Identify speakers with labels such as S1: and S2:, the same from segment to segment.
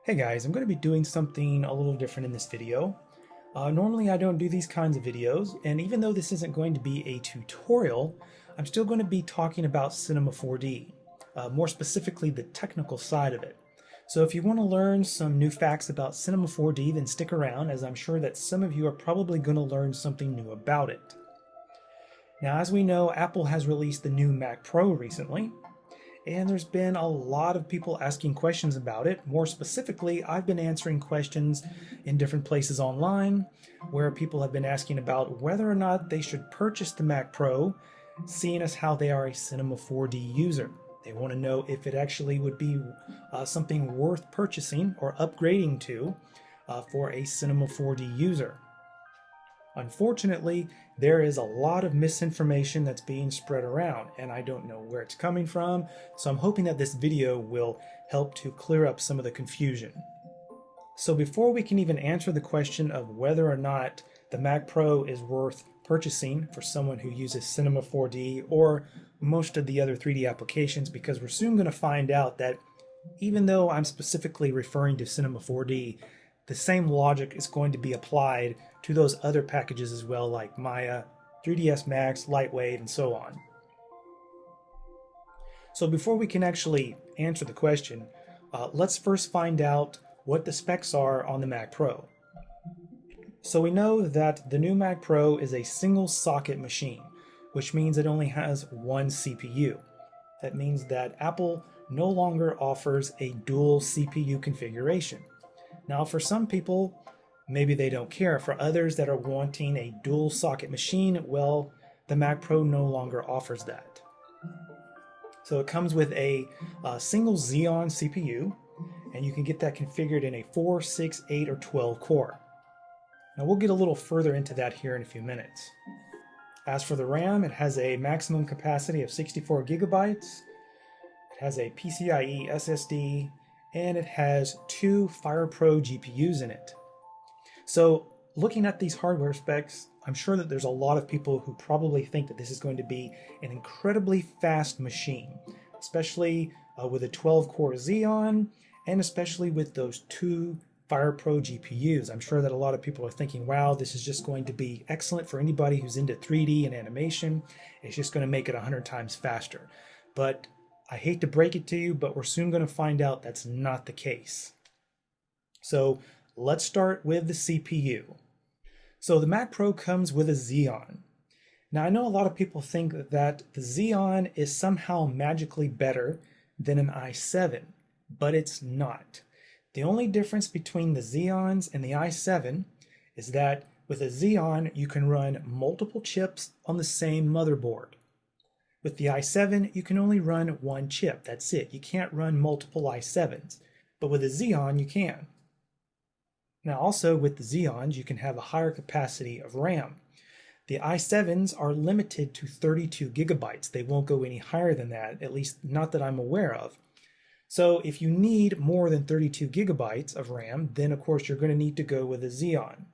S1: Hey guys, I'm going to be doing something a little different in this video. Normally I don't do these kinds of videos, and even though this isn't going to be a tutorial, I'm still going to be talking about Cinema 4D, more specifically the technical side of it. So if you want to learn some new facts about Cinema 4D, then stick around, as I'm sure that some of you are probably going to learn something new about it. Now, as we know, Apple has released the new Mac Pro recently, and there's been a lot of people asking questions about it. More specifically, I've been answering questions in different places online where people have been asking about whether or not they should purchase the Mac Pro, seeing as how they are a Cinema 4D user. They want to know if it actually would be something worth purchasing or upgrading to for a Cinema 4D user. Unfortunately, there is a lot of misinformation that's being spread around, and I don't know where it's coming from, so I'm hoping that this video will help to clear up some of the confusion. So before we can even answer the question of whether or not the Mac Pro is worth purchasing for someone who uses Cinema 4D or most of the other 3D applications, because we're soon going to find out that even though I'm specifically referring to Cinema 4D, the same logic is going to be applied to those other packages as well, like Maya, 3ds Max, Lightwave, and so on. So before we can actually answer the question, let's first find out what the specs are on the Mac Pro. So we know that the new Mac Pro is a single socket machine, which means it only has one CPU. That means that Apple no longer offers a dual CPU configuration. Now, for some people, maybe they don't care. For others that are wanting a dual socket machine, well, the Mac Pro no longer offers that. So it comes with a single Xeon CPU, and you can get that configured in a 4, 6, 8, or 12 core. Now we'll get a little further into that here in a few minutes. As for the RAM, it has a maximum capacity of 64 gigabytes. It has a PCIe SSD, and it has 2 FirePro GPUs in it. So looking at these hardware specs, I'm sure that there's a lot of people who probably think that this is going to be an incredibly fast machine, especially with a 12-core Xeon, and especially with those 2 FirePro GPUs. I'm sure that a lot of people are thinking, wow, this is just going to be excellent for anybody who's into 3D and animation. It's just going to make it 100 times faster. But I hate to break it to you, but we're soon going to find out that's not the case. So let's start with the CPU. So the Mac Pro comes with a Xeon. Now I know a lot of people think that the Xeon is somehow magically better than an i7, but it's not. The only difference between the Xeons and the i7 is that with a Xeon you can run multiple chips on the same motherboard. With the i7 you can only run one chip, that's it. You can't run multiple i7s, but with a Xeon you can. Now also with the Xeons you can have a higher capacity of RAM. The i7s are limited to 32 gigabytes. They won't go any higher than that, at least not that I'm aware of. So if you need more than 32 gigabytes of RAM, then of course you're going to need to go with a Xeon.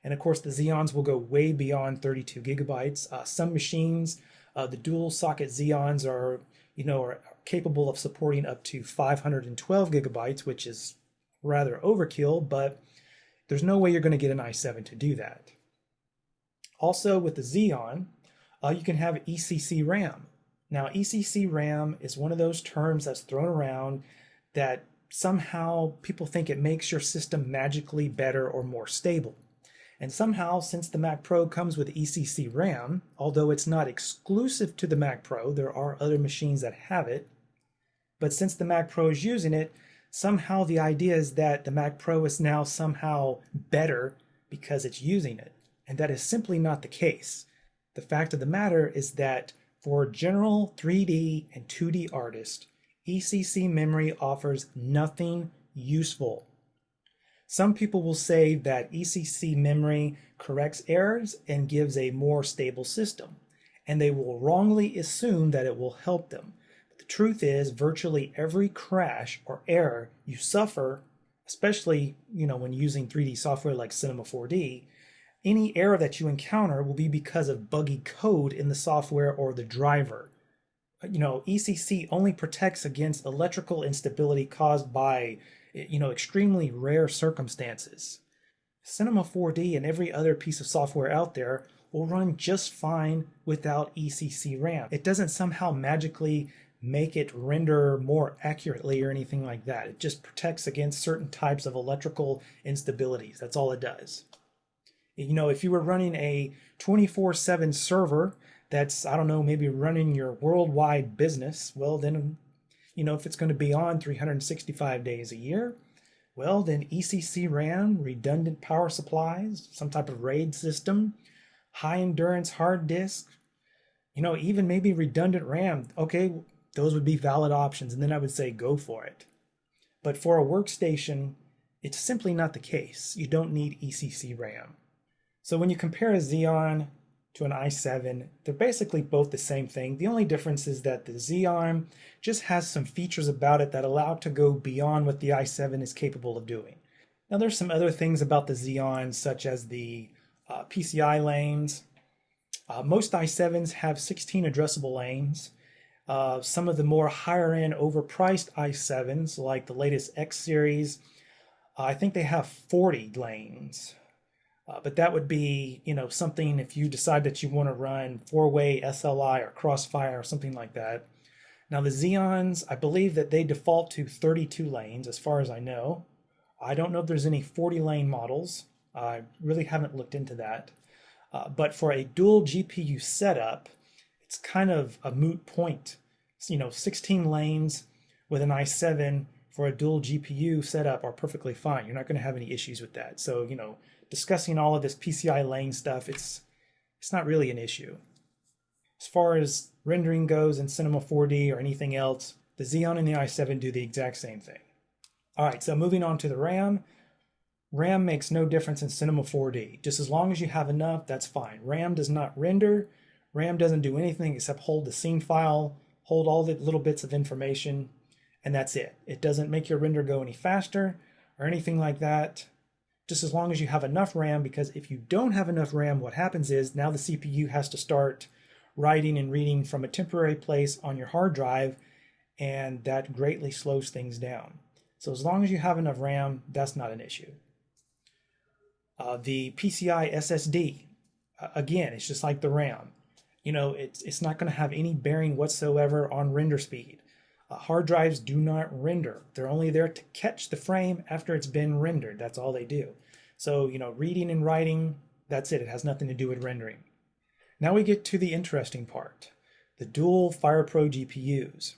S1: And of course the Xeons will go way beyond 32 gigabytes. Some machines, the dual socket Xeons are capable of supporting up to 512 gigabytes, which is rather overkill, but there's no way you're going to get an i7 to do that. Also with the Xeon, you can have Ecc Ram. Now Ecc Ram is one of those terms that's thrown around that somehow people think it makes your system magically better or more stable. And somehow, since the Mac Pro comes with Ecc Ram, although it's not exclusive to the Mac Pro, there are other machines that have it, but since the Mac Pro is using it, somehow the idea is that the Mac Pro is now somehow better because it's using it. And that is simply not the case. The fact of the matter is that for general 3D and 2D artists, Ecc memory offers nothing useful. Some people will say that Ecc memory corrects errors and gives a more stable system, and they will wrongly assume that it will help them. But the truth is, virtually every crash or error you suffer, especially when using 3D software like Cinema 4D, any error that you encounter will be because of buggy code in the software or the driver. ECC only protects against electrical instability caused by, extremely rare circumstances. Cinema 4D and every other piece of software out there will run just fine without Ecc Ram. It doesn't somehow magically make it render more accurately or anything like that. It just protects against certain types of electrical instabilities. That's all it does. If you were running a 24/7 server that's, I don't know, maybe running your worldwide business, well, then, if it's going to be on 365 days a year, well, then Ecc Ram, redundant power supplies, some type of RAID system, high endurance hard disk, even maybe redundant RAM. Okay, those would be valid options, and then I would say go for it. But for a workstation, it's simply not the case. You don't need Ecc Ram. So when you compare a Xeon to an i7, they're basically both the same thing. The only difference is that the Xeon just has some features about it that allow it to go beyond what the i7 is capable of doing. Now there's some other things about the Xeon, such as the Pci Lanes. Most i7s have 16 addressable lanes. Some of the more higher end overpriced i7s, like the latest X series, I think they have 40 lanes. But that would be, something if you decide that you want to run four-way SLI or Crossfire or something like that. Now the Xeons, I believe that they default to 32 lanes as far as I know. I don't know if there's any 40-lane models. I really haven't looked into that. But for a dual GPU setup, it's kind of a moot point. 16 lanes with an i7 for a dual GPU setup are perfectly fine. You're not going to have any issues with that. So, discussing all of this PCI lane stuff, it's not really an issue. As far as rendering goes in Cinema 4D or anything else, the Xeon and the i7 do the exact same thing. All right, so moving on to the RAM. RAM makes no difference in Cinema 4D. Just as long as you have enough, that's fine. RAM does not render. RAM doesn't do anything except hold the scene file, hold all the little bits of information, and that's it. It doesn't make your render go any faster or anything like that. Just as long as you have enough RAM, because if you don't have enough RAM, what happens is now the CPU has to start writing and reading from a temporary place on your hard drive, and that greatly slows things down. So as long as you have enough RAM, that's not an issue. The PCI SSD, again, it's just like the RAM. It's not going to have any bearing whatsoever on render speed. Hard drives do not render. They're only there to catch the frame after it's been rendered. That's all they do. So, reading and writing, that's it. It has nothing to do with rendering. Now we get to the interesting part, the dual FirePro GPUs.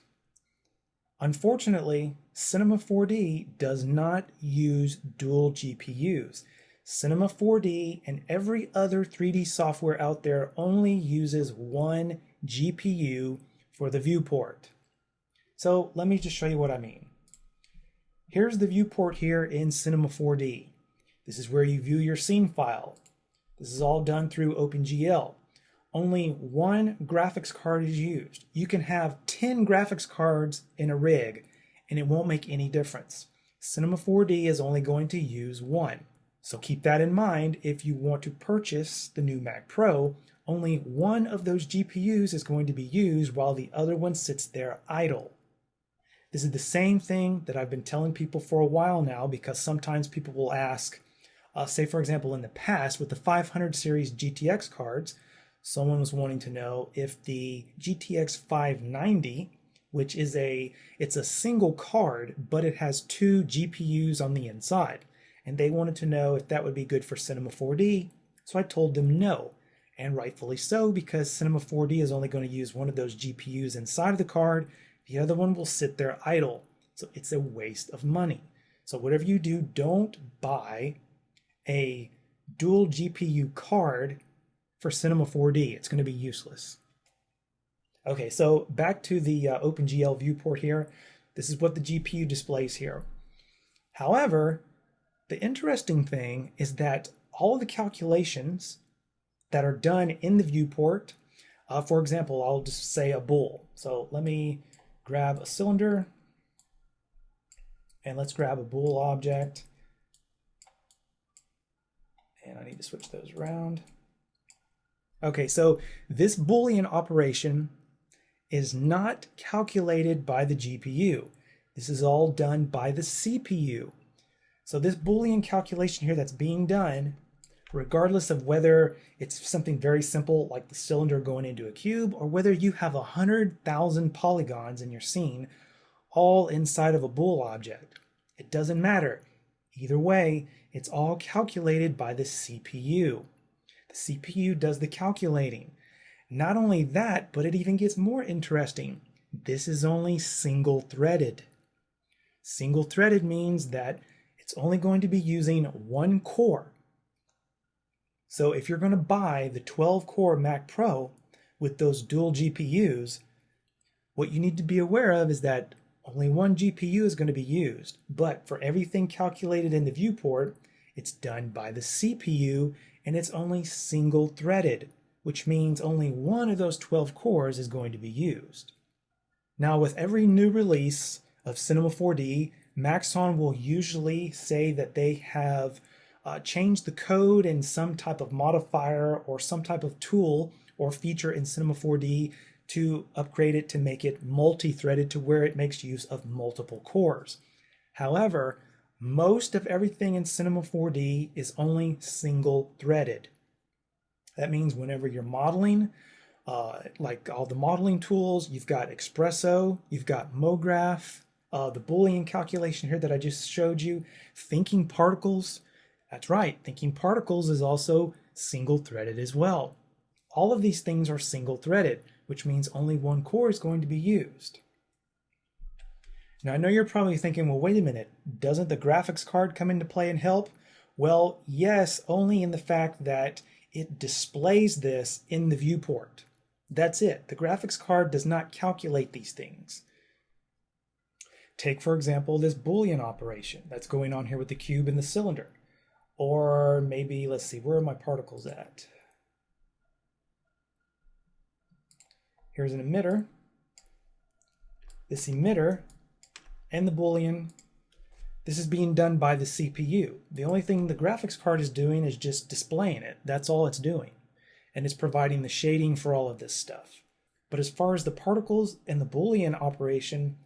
S1: Unfortunately, Cinema 4D does not use dual GPUs. Cinema 4D and every other 3D software out there only uses one GPU for the viewport. So let me just show you what I mean. Here's the viewport here in Cinema 4D. This is where you view your scene file. This is all done through OpenGL. Only one graphics card is used. You can have 10 graphics cards in a rig and it won't make any difference. Cinema 4D is only going to use one. So keep that in mind if you want to purchase the new Mac Pro. Only one of those GPUs is going to be used while the other one sits there idle. This is the same thing that I've been telling people for a while now, because sometimes people will ask, say for example in the past with the 500 series GTX cards, someone was wanting to know if the GTX 590, which is it's a single card, but it has two GPUs on the inside. And they wanted to know if that would be good for Cinema 4D. So I told them no, and rightfully so, because Cinema 4D is only going to use one of those GPUs inside of the card. The other one will sit there idle. So it's a waste of money. So whatever you do, don't buy a dual GPU card for Cinema 4D. It's going to be useless. Okay, so back to the OpenGL viewport here. This is what the GPU displays here. However, the interesting thing is that all of the calculations that are done in the viewport, for example, I'll just say a bool. So let me grab a cylinder and let's grab a bool object. And I need to switch those around. Okay, so this Boolean operation is not calculated by the GPU. This is all done by the CPU. So this Boolean calculation here that's being done, regardless of whether it's something very simple like the cylinder going into a cube, or whether you have 100,000 polygons in your scene all inside of a bool object, it doesn't matter. Either way, it's all calculated by the CPU. The CPU does the calculating. Not only that, but it even gets more interesting. This is only single-threaded. Single-threaded means that it's only going to be using one core. So if you're going to buy the 12-core Mac Pro with those dual GPUs, what you need to be aware of is that only one GPU is going to be used. But for everything calculated in the viewport, it's done by the CPU, and it's only single-threaded, which means only one of those 12 cores is going to be used. Now, with every new release of Cinema 4D, Maxon will usually say that they have changed the code in some type of modifier or some type of tool or feature in Cinema 4D to upgrade it to make it multi-threaded to where it makes use of multiple cores. However, most of everything in Cinema 4D is only single-threaded. That means whenever you're modeling, like all the modeling tools, you've got Espresso, you've got MoGraph, the Boolean calculation here that I just showed you, thinking particles. That's right, thinking particles is also single-threaded as well. All of these things are single-threaded, which means only one core is going to be used. Now I know you're probably thinking, well, wait a minute, doesn't the graphics card come into play and help? Well, yes, only in the fact that it displays this in the viewport. That's it. The graphics card does not calculate these things. Take, for example, this Boolean operation that's going on here with the cube and the cylinder. Or maybe, let's see, where are my particles at? Here's an emitter. This emitter and the Boolean, this is being done by the CPU. The only thing the graphics card is doing is just displaying it. That's all it's doing. And it's providing the shading for all of this stuff. But as far as the particles and the Boolean operation,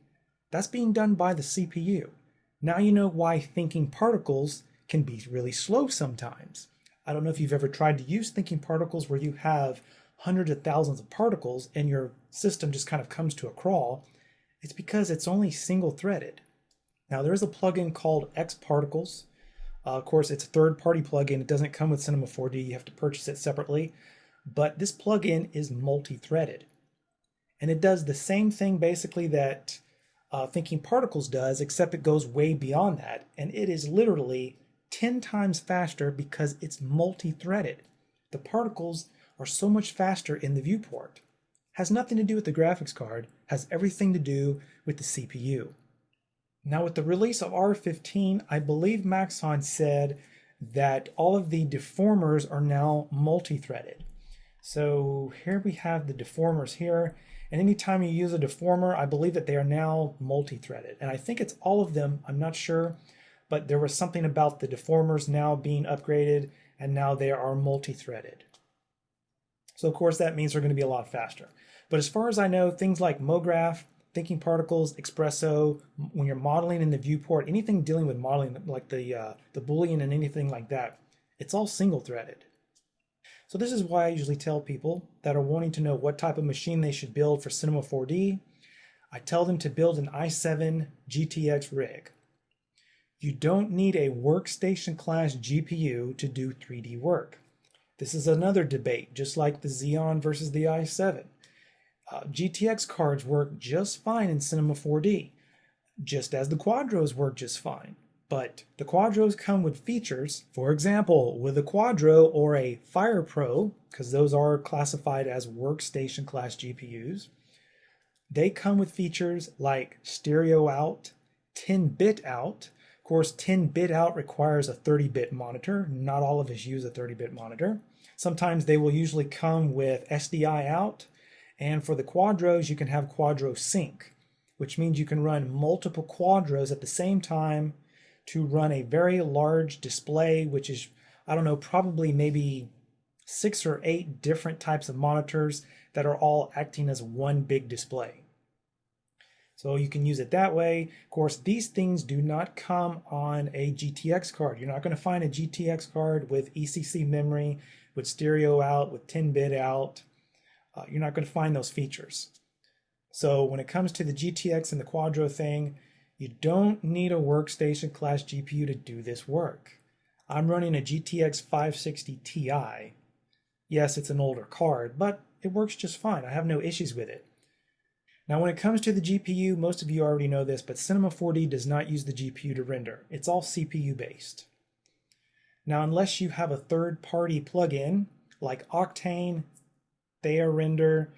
S1: that's being done by the CPU. Now you know why thinking particles can be really slow sometimes. I don't know if you've ever tried to use thinking particles where you have hundreds of thousands of particles and your system just kind of comes to a crawl. It's because it's only single-threaded. Now there is a plugin called Xparticles. Of course, it's a third-party plugin. It doesn't come with Cinema 4D. You have to purchase it separately. But this plugin is multi-threaded. And it does the same thing basically that Thinking Particles does, except it goes way beyond that. And it is literally 10 times faster because it's multi-threaded. The particles are so much faster in the viewport. Has nothing to do with the graphics card, has everything to do with the CPU. Now with the release of R15, I believe Maxon said that all of the deformers are now multi-threaded. So here we have the deformers here, and anytime you use a deformer, I believe that they are now multi-threaded. And I think it's all of them, I'm not sure, but there was something about the deformers now being upgraded, and now they are multi-threaded. So of course that means they're going to be a lot faster. But as far as I know, things like MoGraph, Thinking Particles, Espresso, when you're modeling in the viewport, anything dealing with modeling like the Boolean and anything like that, it's all single-threaded. So this is why I usually tell people that are wanting to know what type of machine they should build for Cinema 4D, I tell them to build an i7 GTX rig. You don't need a workstation class GPU to do 3D work. This is another debate, just like the Xeon versus the i7. GTX cards work just fine in Cinema 4D, just as the Quadros work just fine. But the Quadros come with features, for example, with a Quadro or a FirePro, because those are classified as workstation class GPUs, they come with features like stereo out, 10-bit out. Of course, 10-bit out requires a 30-bit monitor. Not all of us use a 30-bit monitor. Sometimes they will usually come with SDI out. And for the Quadros, you can have Quadro Sync, which means you can run multiple Quadros at the same time to run a very large display, which is, I don't know, probably maybe 6 or 8 different types of monitors that are all acting as one big display. So you can use it that way. Of course, these things do not come on a GTX card. You're not going to find a GTX card with ECC memory, with stereo out, with 10-bit out. You're not going to find those features. So when it comes to the GTX and the Quadro thing, you don't need a workstation class GPU to do this work. I'm running a GTX 560 Ti. Yes, it's an older card, but it works just fine. I have no issues with it. Now when it comes to the GPU, most of you already know this, but Cinema 4D does not use the GPU to render. It's all CPU based. Now unless you have a third-party plugin like Octane, TheaRender,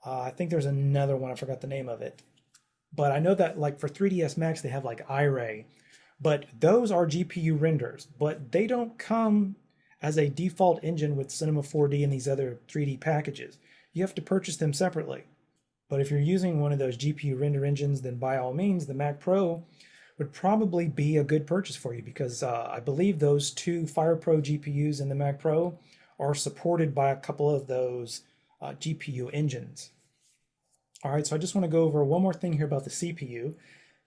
S1: I think there's another one, I forgot the name of it. But I know that like for 3ds Max they have like iRay, but those are GPU renders, but they don't come as a default engine with Cinema 4D and these other 3D packages. You have to purchase them separately. But if you're using one of those GPU render engines, then by all means, the Mac Pro would probably be a good purchase for you because I believe those 2 FirePro GPUs in the Mac Pro are supported by a couple of those GPU engines. All right, so I just want to go over one more thing here about the CPU.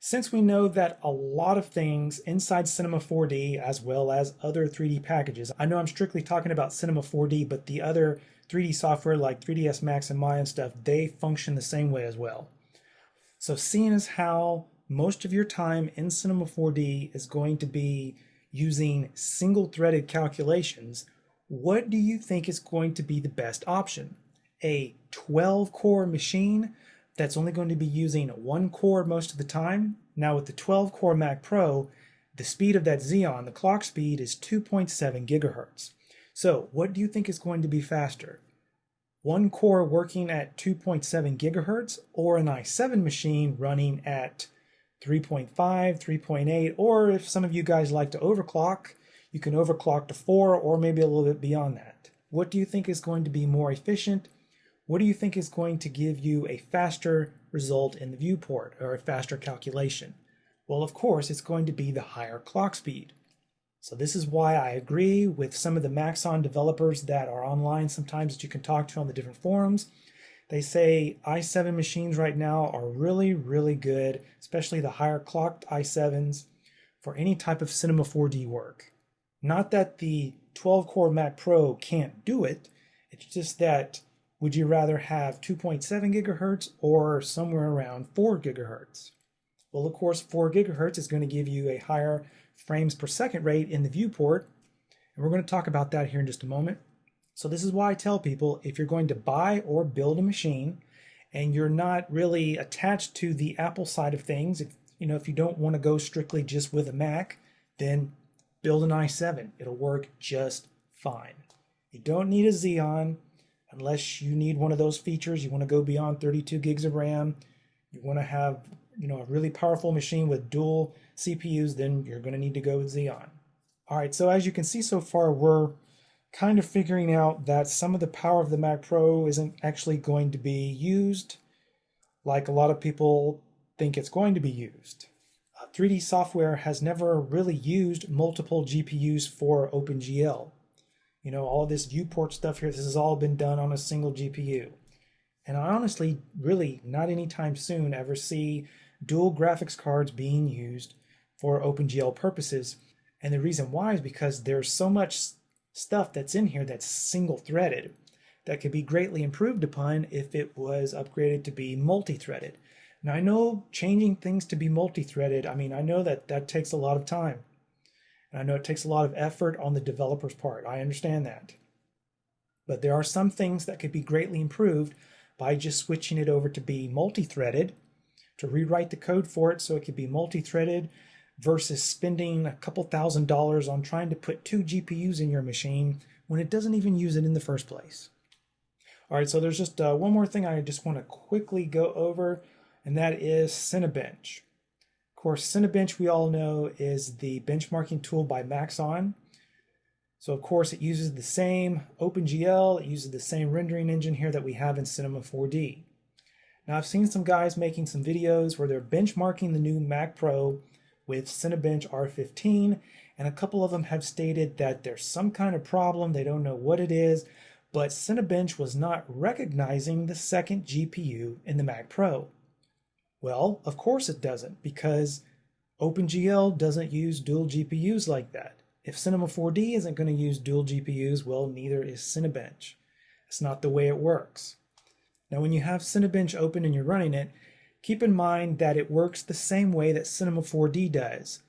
S1: Since we know that a lot of things inside Cinema 4D as well as other 3D packages, I know I'm strictly talking about Cinema 4D, but the other 3D software like 3ds Max and Maya and stuff, they function the same way as well. So seeing as how most of your time in Cinema 4D is going to be using single-threaded calculations, what do you think is going to be the best option? A 12-core machine that's only going to be using 1 core most of the time? Now with the 12-core Mac Pro, the speed of that Xeon, the clock speed, is 2.7 gigahertz. So what do you think is going to be faster? 1 core working at 2.7 gigahertz or an i7 machine running at 3.5, 3.8, or if some of you guys like to overclock, you can overclock to 4 or maybe a little bit beyond that. What do you think is going to be more efficient? What do you think is going to give you a faster result in the viewport or a faster calculation? Well, of course, it's going to be the higher clock speed. So this is why I agree with some of the Maxon developers that are online sometimes that you can talk to on the different forums. They say i7 machines right now are really, really good, especially the higher clocked i7s for any type of Cinema 4D work. Not that the 12-core Mac Pro can't do it, it's just that would you rather have 2.7 gigahertz or somewhere around 4 gigahertz? Well, of course, 4 gigahertz is going to give you a higher frames per second rate in the viewport, and we're going to talk about that here in just a moment. So this is why I tell people, if you're going to buy or build a machine and you're not really attached to the Apple side of things, if you don't want to go strictly just with a Mac, then build an i7. It'll work just fine. You don't need a Xeon unless you need one of those features. You want to go beyond 32 gigs of RAM. You want to have a really powerful machine with dual CPUs, then you're going to need to go with Xeon. All right, so as you can see so far, we're kind of figuring out that some of the power of the Mac Pro isn't actually going to be used like a lot of people think it's going to be used. 3D software has never really used multiple GPUs for OpenGL. All this viewport stuff here, this has all been done on a single GPU. And I honestly, really, not anytime soon ever see dual graphics cards being used for OpenGL purposes. And the reason why is because there's so much stuff that's in here that's single-threaded that could be greatly improved upon if it was upgraded to be multi-threaded. Now I know changing things to be multi-threaded, I know that takes a lot of time. And I know it takes a lot of effort on the developer's part. I understand that. But there are some things that could be greatly improved by just switching it over to be multi-threaded, to rewrite the code for it so it could be multi-threaded versus spending a couple $1,000s on trying to put 2 GPUs in your machine when it doesn't even use it in the first place. All right, so there's just one more thing I just want to quickly go over, and that is Cinebench. Of course, Cinebench, we all know, is the benchmarking tool by Maxon. So of course it uses the same OpenGL, it uses the same rendering engine here that we have in Cinema 4D. Now I've seen some guys making some videos where they're benchmarking the new Mac Pro with Cinebench R15, and a couple of them have stated that there's some kind of problem, they don't know what it is, but Cinebench was not recognizing the second GPU in the Mac Pro. Well, of course it doesn't, because OpenGL doesn't use dual GPUs like that. If Cinema 4D isn't going to use dual GPUs, well, neither is Cinebench. It's not the way it works. Now, when you have Cinebench open and you're running it, keep in mind that it works the same way that Cinema 4D does.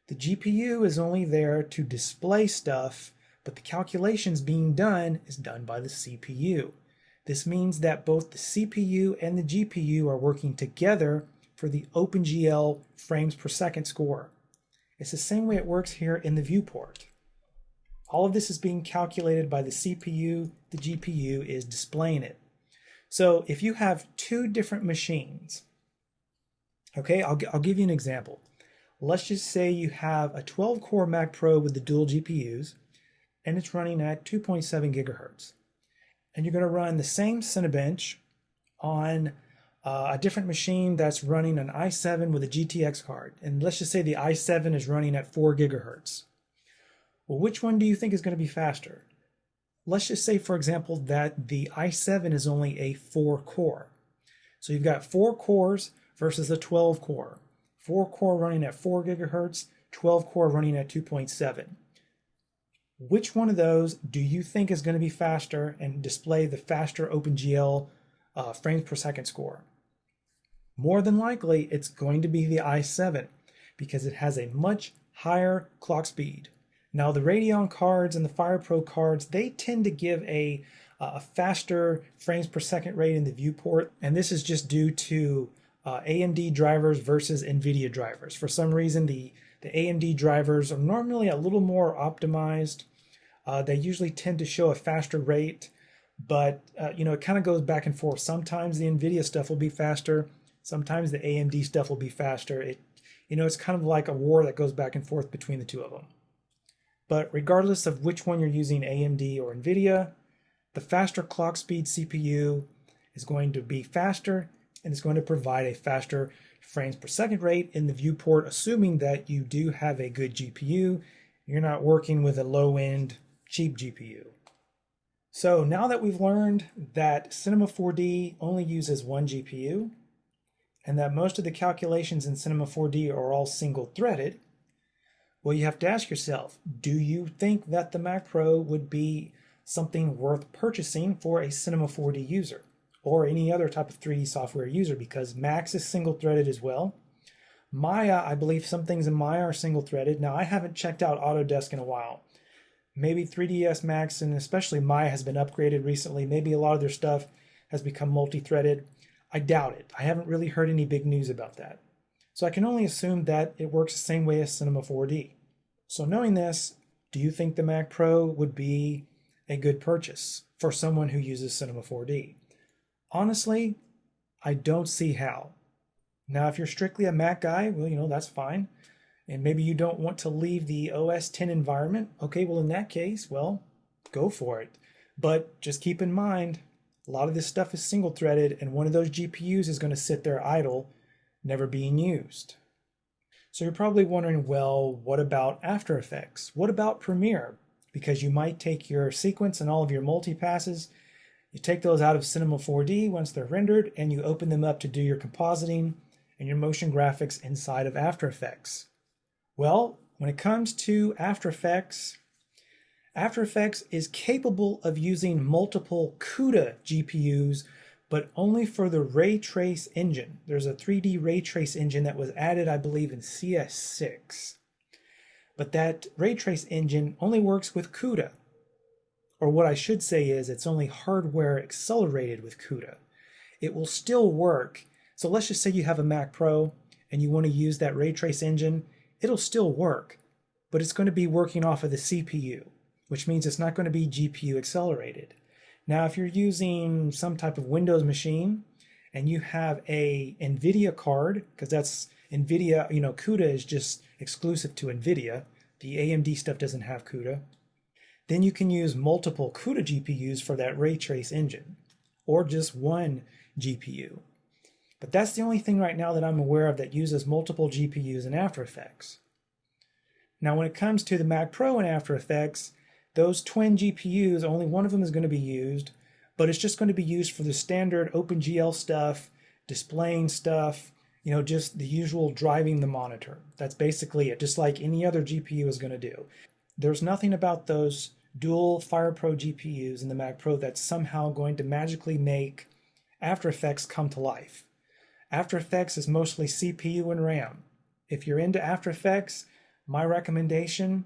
S1: The GPU is only there to display stuff, but the calculations being done is done by the CPU. This means that both the CPU and the GPU are working together for the OpenGL frames per second score. It's the same way it works here in the viewport. All of this is being calculated by the CPU, the GPU is displaying it. So if you have two different machines, okay, I'll give you an example. Let's just say you have a 12-core Mac Pro with the dual GPUs, and it's running at 2.7 gigahertz. And you're going to run the same Cinebench on a different machine that's running an i7 with a GTX card. And let's just say the i7 is running at 4 gigahertz. Well, which one do you think is going to be faster? Let's just say, for example, that the i7 is only a 4-core. So you've got 4 cores versus a 12-core. 4-core running at 4 gigahertz, 12-core running at 2.7. Which one of those do you think is going to be faster and display the faster OpenGL frames per second score? More than likely, it's going to be the i7 because it has a much higher clock speed. Now, the Radeon cards and the FirePro cards, they tend to give a faster frames per second rate in the viewport, and this is just due to AMD drivers versus NVIDIA drivers. For some reason, the AMD drivers are normally a little more optimized. They usually tend to show a faster rate, but it kind of goes back and forth. Sometimes the NVIDIA stuff will be faster. Sometimes the AMD stuff will be faster. It's kind of like a war that goes back and forth between the two of them. But regardless of which one you're using, AMD or NVIDIA, the faster clock speed CPU is going to be faster and it's going to provide a faster frames per second rate in the viewport, assuming that you do have a good GPU. You're not working with a low-end, cheap GPU. So now that we've learned that Cinema 4D only uses one GPU, and that most of the calculations in Cinema 4D are all single-threaded, well, you have to ask yourself, do you think that the Mac Pro would be something worth purchasing for a Cinema 4D user or any other type of 3D software user? Because Max is single-threaded as well. Maya, I believe some things in Maya are single-threaded. Now, I haven't checked out Autodesk in a while. Maybe 3ds Max and especially Maya has been upgraded recently. Maybe a lot of their stuff has become multi-threaded. I doubt it. I haven't really heard any big news about that. So I can only assume that it works the same way as Cinema 4D. So knowing this, do you think the Mac Pro would be a good purchase for someone who uses Cinema 4D? Honestly, I don't see how. Now, if you're strictly a Mac guy, well, that's fine. And maybe you don't want to leave the OS X environment. Okay, well, in that case, well, go for it. But just keep in mind, a lot of this stuff is single-threaded, and one of those GPUs is going to sit there idle, never being used. So you're probably wondering, well, what about After Effects? What about Premiere? Because you might take your sequence and all of your multi-passes, you take those out of Cinema 4D once they're rendered, and you open them up to do your compositing and your motion graphics inside of After Effects. Well, when it comes to After Effects is capable of using multiple CUDA GPUs, but only for the ray trace engine. There's a 3D ray trace engine that was added, I believe, in CS6. But that ray trace engine only works with CUDA. Or what I should say is it's only hardware accelerated with CUDA. It will still work. So let's just say you have a Mac Pro and you want to use that ray trace engine. It'll still work, but it's going to be working off of the CPU, which means it's not going to be GPU accelerated. Now, if you're using some type of Windows machine and you have a NVIDIA card, because that's NVIDIA, CUDA is just exclusive to NVIDIA. The AMD stuff doesn't have CUDA. Then you can use multiple CUDA GPUs for that ray trace engine, or just one GPU. But that's the only thing right now that I'm aware of that uses multiple GPUs in After Effects. Now, when it comes to the Mac Pro in After Effects, those twin GPUs, only one of them is going to be used, but it's just going to be used for the standard OpenGL stuff, displaying stuff, just the usual driving the monitor. That's basically it, just like any other GPU is going to do. There's nothing about those dual FirePro GPUs in the Mac Pro that's somehow going to magically make After Effects come to life. After Effects is mostly CPU and RAM. If you're into After Effects, my recommendation,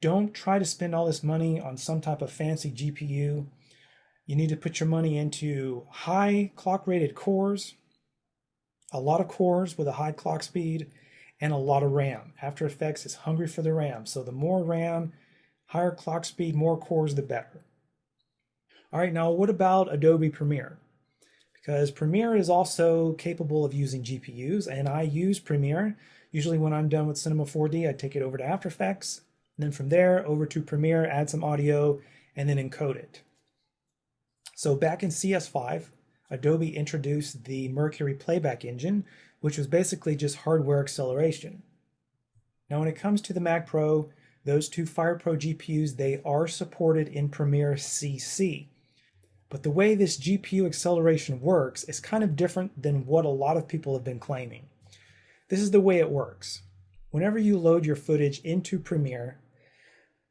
S1: don't try to spend all this money on some type of fancy GPU. You need to put your money into high clock rated cores, a lot of cores with a high clock speed, and a lot of RAM. After Effects is hungry for the RAM, so the more RAM, higher clock speed, more cores, the better. All right, now what about Adobe Premiere? Because Premiere is also capable of using GPUs, and I use Premiere. Usually when I'm done with Cinema 4D, I take it over to After Effects, and then from there over to Premiere, add some audio, and then encode it. So back in CS5, Adobe introduced the Mercury playback engine, which was basically just hardware acceleration. Now when it comes to the Mac Pro, those two FirePro GPUs, they are supported in Premiere CC. But the way this GPU acceleration works is kind of different than what a lot of people have been claiming. This is the way it works. Whenever you load your footage into Premiere,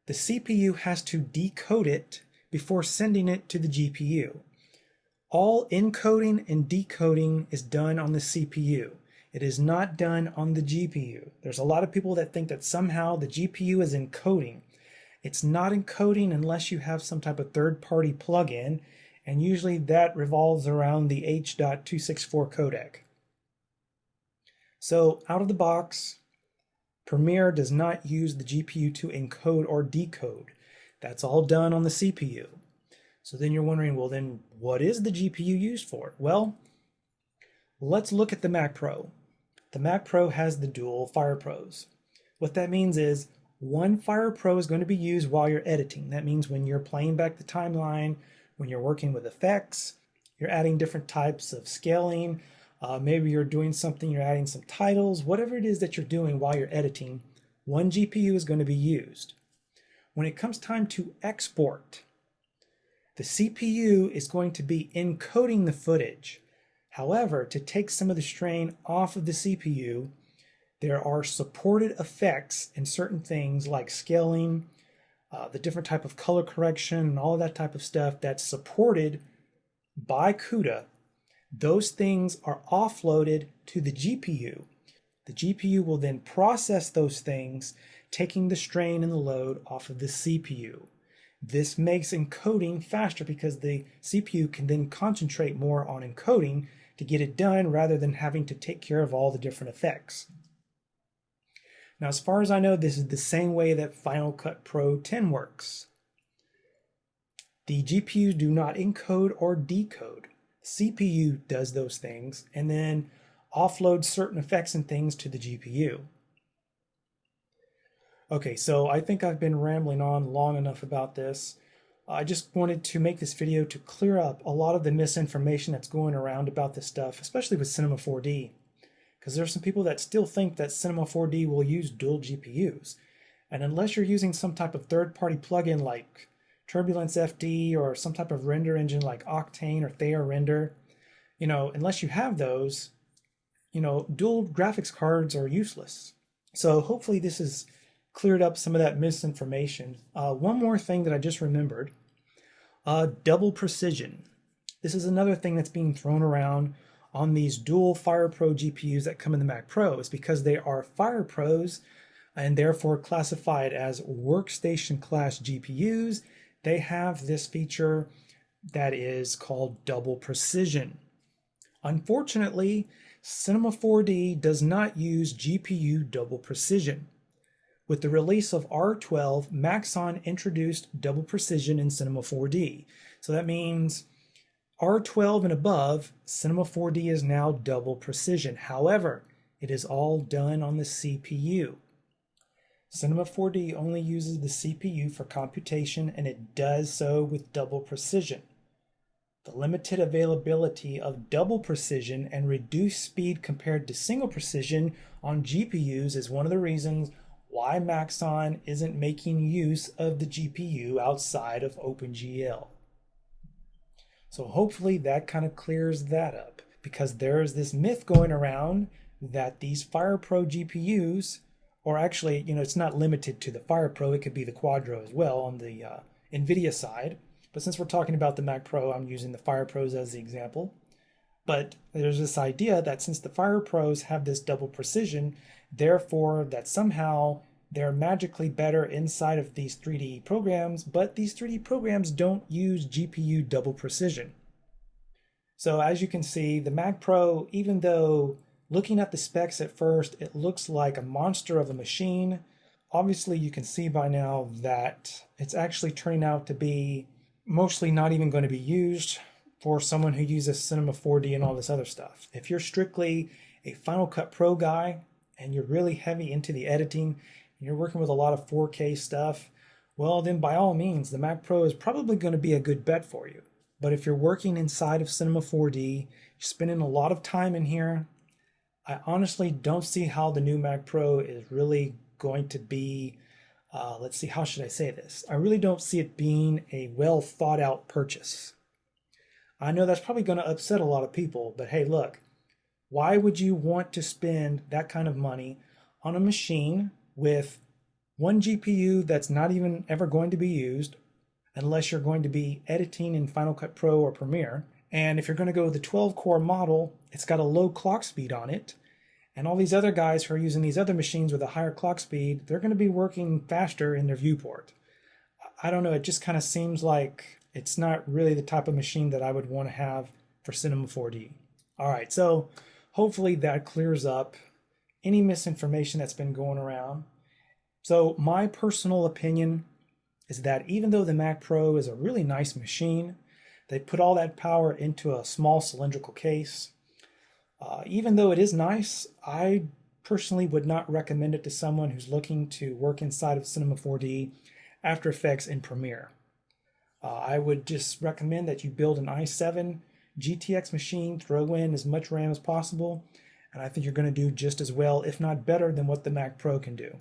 S1: the CPU has to decode it before sending it to the GPU. All encoding and decoding is done on the CPU. It is not done on the GPU. There's a lot of people that think that somehow the GPU is encoding. It's not encoding unless you have some type of third-party plugin, and usually that revolves around the H.264 codec. So out of the box, Premiere does not use the GPU to encode or decode. That's all done on the CPU. So then you're wondering, well then what is the GPU used for? Well, let's look at the Mac Pro. The Mac Pro has the dual FirePros. What that means is one FirePro is going to be used while you're editing. That means when you're playing back the timeline, when you're working with effects, you're adding different types of scaling, maybe you're doing something, you're adding some titles, whatever it is that you're doing while you're editing, one GPU is going to be used. When it comes time to export, the CPU is going to be encoding the footage. However, to take some of the strain off of the CPU, there are supported effects in certain things like scaling, the different type of color correction, and all of that type of stuff that's supported by CUDA. Those things are offloaded to the GPU. The GPU will then process those things, taking the strain and the load off of the CPU. This makes encoding faster because the CPU can then concentrate more on encoding to get it done rather than having to take care of all the different effects. Now, as far as I know, this is the same way that Final Cut Pro 10 works. The GPUs do not encode or decode. CPU does those things and then offloads certain effects and things to the GPU. Okay, so I think I've been rambling on long enough about this. I just wanted to make this video to clear up a lot of the misinformation that's going around about this stuff, especially with Cinema 4D. Because there are some people that still think that Cinema 4D will use dual GPUs. And unless you're using some type of third-party plugin like Turbulence FD or some type of render engine like Octane or Thea Render, unless you have those, dual graphics cards are useless. So hopefully this has cleared up some of that misinformation. One more thing that I just remembered, double precision. This is another thing that's being thrown around on these dual FirePro GPUs that come in the Mac Pro. Is because they are FirePros and therefore classified as workstation class GPUs. They have this feature that is called double precision. Unfortunately, Cinema 4D does not use GPU double precision. With the release of R12, Maxon introduced double precision in Cinema 4D. So that means R12 and above, Cinema 4D is now double precision. However, it is all done on the CPU. Cinema 4D only uses the CPU for computation, and it does so with double precision. The limited availability of double precision and reduced speed compared to single precision on GPUs is one of the reasons why Maxon isn't making use of the GPU outside of OpenGL. So hopefully that kind of clears that up, because there's this myth going around that these FirePro GPUs, or actually, it's not limited to the FirePro, it could be the Quadro as well on the NVIDIA side. But since we're talking about the Mac Pro, I'm using the FirePros as the example. But there's this idea that since the FirePros have this double precision, therefore that somehow they're magically better inside of these 3D programs, but these 3D programs don't use GPU double precision. So as you can see, the Mac Pro, even though looking at the specs at first, it looks like a monster of a machine, obviously you can see by now that it's actually turning out to be mostly not even going to be used for someone who uses Cinema 4D and all this other stuff. If you're strictly a Final Cut Pro guy and you're really heavy into the editing, and you're working with a lot of 4K stuff, well then by all means the Mac Pro is probably going to be a good bet for you. But if you're working inside of Cinema 4D, you're spending a lot of time in here, I honestly don't see how the new Mac Pro is really going to be, let's see, how should I say this? I really don't see it being a well thought out purchase. I know that's probably going to upset a lot of people, but hey, look, why would you want to spend that kind of money on a machine with one GPU that's not even ever going to be used unless you're going to be editing in Final Cut Pro or Premiere? And if you're going to go with the 12-core model, it's got a low clock speed on it. And all these other guys who are using these other machines with a higher clock speed, they're going to be working faster in their viewport. I don't know, it just kind of seems like it's not really the type of machine that I would want to have for Cinema 4D. All right, so hopefully that clears up any misinformation that's been going around. So my personal opinion is that even though the Mac Pro is a really nice machine, they put all that power into a small cylindrical case. Even though it is nice, I personally would not recommend it to someone who's looking to work inside of Cinema 4D, After Effects, and Premiere. I would just recommend that you build an i7 GTX machine, throw in as much RAM as possible, and I think you're going to do just as well, if not better, than what the Mac Pro can do.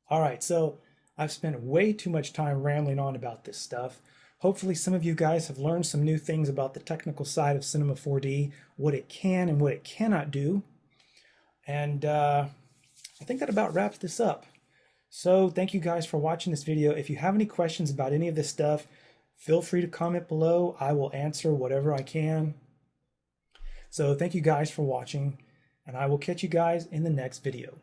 S1: All right, so I've spent way too much time rambling on about this stuff. Hopefully some of you guys have learned some new things about the technical side of Cinema 4D, what it can and what it cannot do. And I think that about wraps this up. So thank you guys for watching this video. If you have any questions about any of this stuff, feel free to comment below. I will answer whatever I can. So thank you guys for watching, and I will catch you guys in the next video.